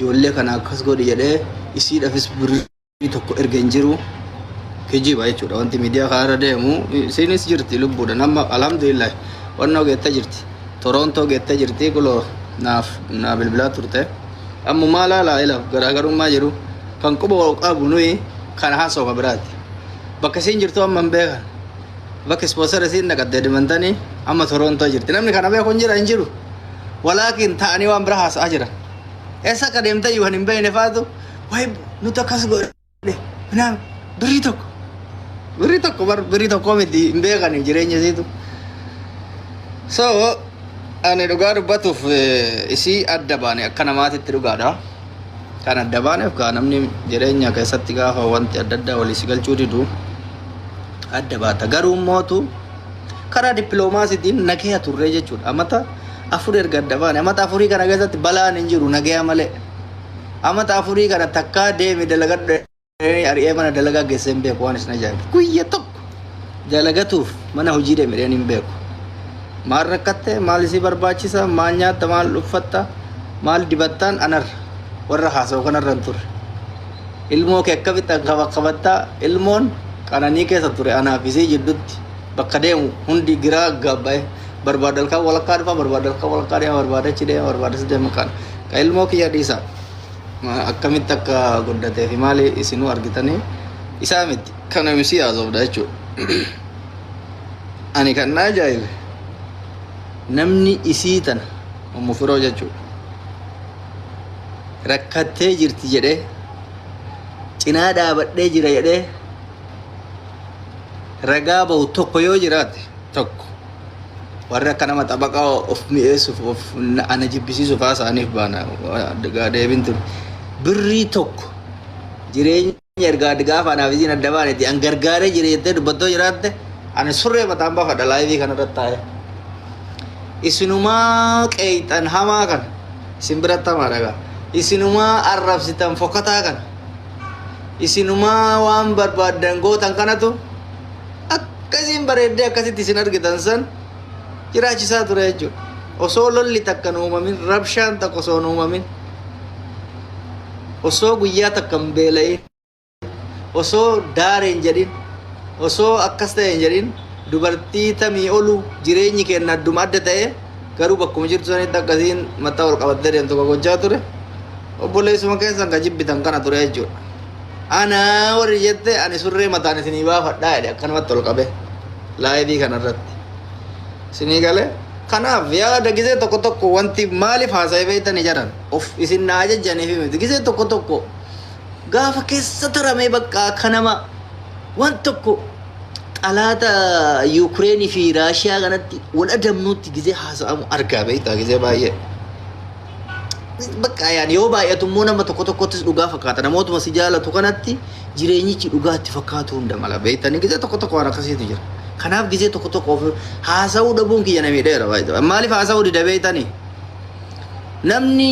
ijoollee kana akkas godhi jedhee isiidhaafis birrii tokko erga hin jiru kijiba jechuudha. Wanti miidiyaa kaarra deemu isiinis jirti lubbuudhaan amma alhamdulillah wannoo geettee jirti. Torontoo geettee jirti kuloo naa bilbilaa turte. Ammumaa laalaa ilaaf garaagarummaa jiru kan quba qabu nuyi kan haasawaa biraati. Bakka isiin jirtu amma hin beekan. Bakka ispoonsara isiin naqaddee dimantanii amma Torontoo jirti. Namni kana beeku hin jiru. Walaakin ta'anii waan bira haasa'aa jiran. Eessa akka deemtee yoo hin beekne faatu wayi nuti akkas godhe minaan birrii tokko miti hin beekan jireenya isiitu. So ani dhugaa dubbatuuf isii adda baane akka namaatitti dhugaadha. Kan adda baaneef kaa namni jireenya keessatti gaafa wanti adda addaa walii si galchuu didu adda baata. Garuu mootu karaa dippiloomaasiitiin nagaya turree jechuudha. Amata afur erga adda baane amata afurii kana keessatti balaan hin jiru nagaya malee. Amata afurii kana takkaa deemi dalagadhu ari'ee mana dalagaa geessee hin beeku waan isin ajaa'ibu. Guyya tokko dalagatuuf mana hojii deemedheen hin beeku. Maal rakkatte maal isii barbaachisa maal nyaatta maal uffatta maal dibattaan anarra warra haasa'u kanarra hin turre. Ilmoo kee akkamitti qabattaa ilmoon qananii keessa ture anaaf isii jidduutti bakka deemu hundi giraa gabba'e barbaadalkaa walakkaa dhufa barbaadalkaa walakkaa deema barbaadachi deema barbaadasi deema kan ilmoo kiyya dhiisa. Akkamitti akka guddatee fi maali isinuu argitanii isaa miti kana misi haasofdha jechuudha. Ani kan na ajaa'ibe namni isii tana muffiroo jechuudha. Rakkattee jirti jedhee cinaa dhaabadhee jira jedhee ragaa bahu tokko yoo jiraate tokko warra akka nama xabaqaa of mi'eessuuf of ana jibbisiisuuf haasaaniif baana deebiin ture. Birrii tokko jireenya ergaa gaafa anaaf isiin adda baanetti an gargaaree jira jettee dubbattoo jiraatte ani surree mataan baafadha laayivii kanarratti taa'e. Isinumaa qeeyxan hamaa kan isin biratti hamaa dhagaa. Isinumaa arrabsitan fokkataa kan isinumaa waan barbaadan gootan kanatu akkasiin bareeddee akkasitti isin argitan san jiraachisaa ture jechuudha. Osoo lolli takka uumamin rabshaan takka osoo uumamin osoo guyyaa takka hin beela'in osoo daareen jedhin osoo akkas ta'e hin jedhin dubartii tamii olu jireenyi keenya adduma adda ta'e garuu bakkuma jirtu sanitti akkasiin mataa ol qabattee deemtu gochaa ture. Obboleessuma keessan ka jibbitan kana ture jechuudha. Ana warri jette ani surree mataan isinii baafadhaa jedhe akkanumatti ol qabe laayivii kanarratti. Isinii galee kanaaf yaada gisee tokko tokko wanti maaliif haasa'ee beektanii jiran of isin naa jajjaniif miti gisee tokko tokko gaafa keessa taramee bakka akka nama waan tokko xalaata Yuukireenii fi Raashiyaa kanatti wal adamnuutti gisee haasa'amu argaa beektaa gisee baay'ee. Bakka yaani yoo baay'atu immoo nama tokko tokkottis dhugaa fakkaata namootuma si jaalatu kanatti jireenyichi dhugaatti fakkaatu hunda mala beektanii gisee tokko tokko waan akkasiitu jira. Kanaaf gisee tokko tokko haasa'uu dhabuun kiyya na miidheera baay'ee. Maaliif haasa'uu dida beektanii? Namni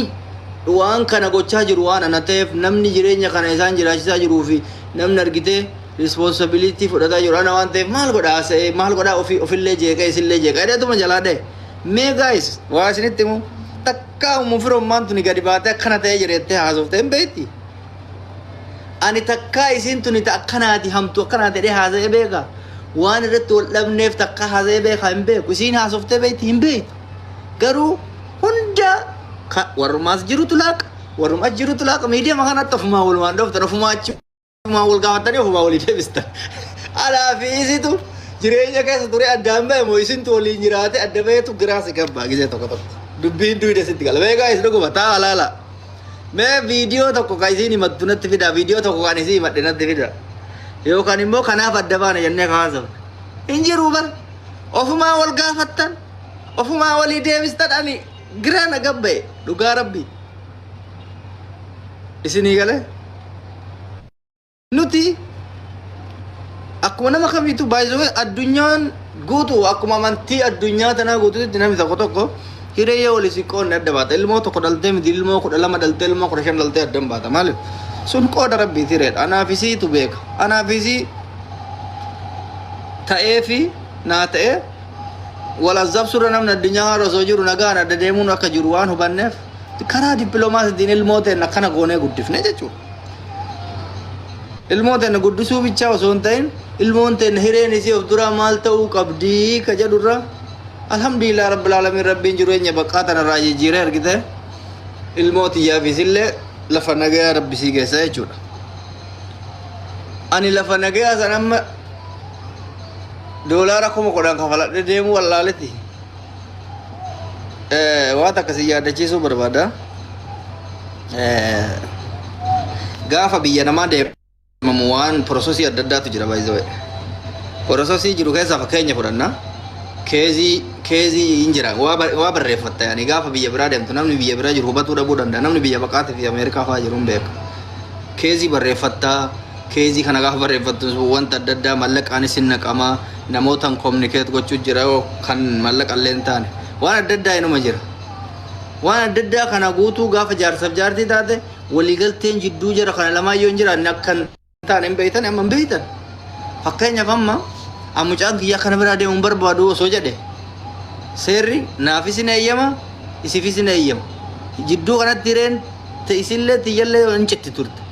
waan kana gochaa jiru waan ana ta'eef namni jireenya kana isaan jiraachisaa jiruu fi namni argitee responsibility fudhataa jiru ana waan ta'eef maal godhaa haasa'ee maal godhaa ofillee jeeqee isillee jeeqee dheetuma jalaa dhee. Mee gaayis waa isinitti himu takkaa muffirummaan tuni gadi baatee akkana ta'ee jireettee haasoftee hin beekti. Ani takkaa isiin tuni akkanaati hamtu akkanaa ta'ee haasa'ee beekaa. Waan irratti wal dhabneef takka haasa'ee beekaa hin beeku isiin haasoftee beekti hin beektu. Garuu hunda warrumaas jirutu laaqa warrumaas jirutu laaqa miidiyaa kanatti ofumaa walumaan dhooftan ofumaa achumaa wal gaafatanii ofumaa walii deebistan. Alaa fi isitu jireenya keessa ture addaan ba'e moo isintu waliin jiraate adda ba'eetu giraasi gabbaa gisee tokko tokko. Dubbiin duwide sitti gala beekaa isin dhuguma taa alaala. Mee viidiyoo tokko kan isiin himattu natti fida viidiyoo tokko kan isiin himadhe natti fida. Yookaan immoo kanaaf adda baana jennee kaasofne. Hin jiru bara ofumaa wal gaafattan ofumaa walii deebistan ani girana gabba'e dhugaa rabbi. Isinii galee nuti akkuma nama kamiitu baay'isuu addunyaan guutuu akkuma amantii addunyaa tanaa guutuutti namni tokko tokko hiriyyaa walii siqoonni adda baata. Ilmoo tokko dhaltee miti ilmoo 12 dhaltee ilmoo 15 dhaltee adda baata maaliif? Sun qooda rabbiiti reedha. Anaaf isiitu beeka. Anaaf isii ta'ee fi naa ta'ee wal azabsuudha namni addunyaa haara osoo jiru nagaan adda deemuun akka jiru waan hubanneef karaa dippiloomaasiitiin ilmooteen akkana goonee guddifne jechuudha. Ilmooteen guddisuu bichaa osoo hin ta'in ilmoonteen hireen isii of duraa maal ta'uu qabdii ka jedhurra alhamdulillah rabbil alamin rabbiin jireenya baqqaa tanarraa jijjiiree argite ilmootiyyaafis illee lafa nagayaa rabbisii keessa jechuudha. Ani lafa nagayaa san amma doolaara 10,000 kafaladhe deemuu wallaaletti waan akkasii yaadachiisuu barbaada. Gaafa biyya namaa deemamu waan prosesii adda addaatu jira baay'ee. Prosesii jiru keessa fakkeenya fudhanna. Keezii injira waa barreeffatta yaani gaafa biyya biraa deemtu namni biyya biraa jiru hubatuu dhabuu danda'a. Namni biyya baqaatee fi Ameerikaa fa'aa jiru hin beeku. Keezii barreeffatta. Keezii kana gaafa barreeffattu wanta adda addaa mallaqaanis hin naqama. Namootaan kominikeet gochuu jira kan mallaqallee hin taane. Waan adda addaa inuma jira. Waan adda addaa kana guutuu gaafa jaarsaaf jaartii taate waliigalteen jidduu jira kana lamaayyoo hin jiraanne akka hin taane hin beeytan amma hin beeytan. Fakkeenyaaf amma mucaan kiyyaa kana biraa deemuun barbaadu osoo jedhe seerri naafis hin eeyyama isiifis hin eeyyama. Jidduu kanatti hireen isillee tiyyallee hin citti turte.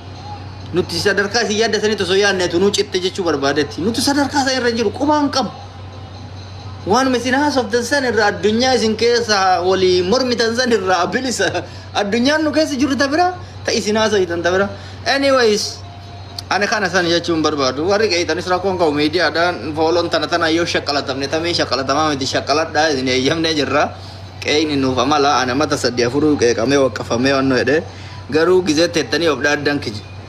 Nuti sadarkaa isin yaaddatanii osoo yaadneetu nuu citte jechuu barbaadetti. Nuti sadarkaa isaa irra jiru qubaan qabu. Waanuma isin haasoftan san irraa addunyaa isin keessa walii mormitan san irraa bilisa. Addunyaan nu keessa jiru ta bira ta isin haasoftan ta bira. Anyways, ani kana san jechuun barbaadu. Warri qeexanis rakkoon qabu miidiyaadhaan fooloon tana yoo shaqqalatamne tamee shaqqalatamaa miti shaqqaladhaa isin eeyyamnee jirra. Qeeyni nuuf amala ana mata 3-4 qeeqamee waqqafamee wannoo jedhee garuu gizee teettanii of dhaaddan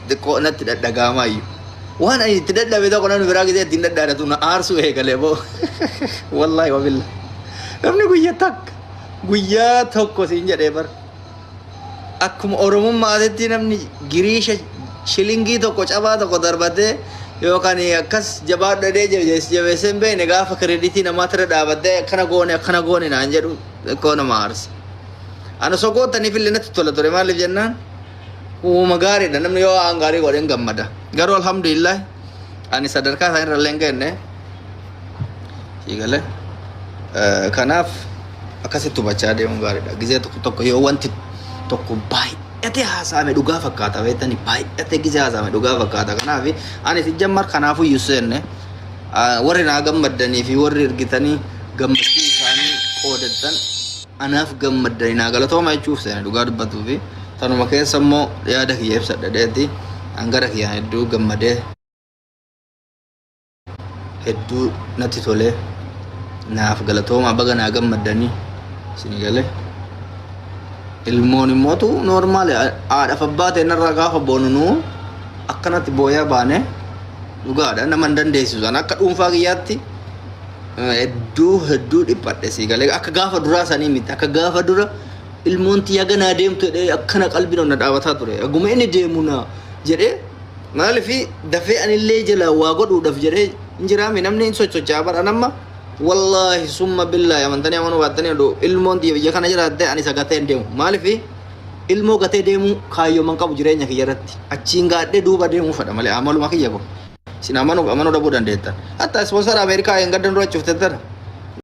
xiqqoo natti dhadhagaamayyu. Waan ani itti dadhabe tokko namni biraa gizee ittiin dhadhaadhatu na aarsuu eegalee boo. Wallaahi wabilla. Namni guyyaa tokko siin jedhee bar. Akkuma oromummaatitti namni giriisha shilingii tokko cabaa tokko darbatee yookaan akkas jabaadhadhee jabeessee hin beekne gaafa kireditii namaa tira dhaabattee akkana goone naan jedhu xiqqoo nama aarsa. Ana sogootaniif illee natti tola ture maaliif jennaan uuma gaariidha namni yoo waan gaarii godhen gammada. Garuu alhamdulillah ani sadarkaa isaan irra illee hin geenye siigale. Kanaaf akkasitti hubachaa deemuun gaariidha. Gizee tokko yoo wanti tokko baay'atee haasa'ame dhugaa fakkaata beektanii baay'atee gizee haasa'ame dhugaa fakkaata. Kanaaf ani si jammar kanaafuu yuusenne warri naa gammadanii fi warri ergitanii gammachuu isaanii qoodatan anaaf gammadanii naa galatooma jechuuf seene dhugaa dubbatuu fi tanuma keessa immoo yaada kiyya ibsadha dheeti hangara kiyya hedduu gammadee hedduu natti tolee naaf galatooma baga naa gammadanii isinii galee. Ilmoon immootu normaali haadhaaf abbaa ta'e narraa gaafa boonunuu akkanatti booyaa baane dhugaadha nama hin dandeessisu sana akka dhuunfaa kiyyaatti hedduu dhiphadhe sii galee akka gaafa duraa sanii miti akka gaafa dura ilmoon tiyya ganaa deemtu jedhee akkana qalbiin onna dhaabataa ture aguma inni deemu na jedhee maaliif dafee anillee jala waa godhuudhaaf jedhee hin jiraame namni hin sochochaa bara namma wallahi summa billahi amantanii amanuu baattanii oduu ilmoon tiyya biyya kana jiraatte ani isa gatee hin deemu maaliif ilmoo gatee deemu kaayyoo man qabu jireenya kiyya irratti achiin gaadhee duuba deemuu fedha malee amaluma kiyya ko sin amanuu dhabuu dandeettan hatta ispoonsara Ameerikaa hin gaddan dura cuftettara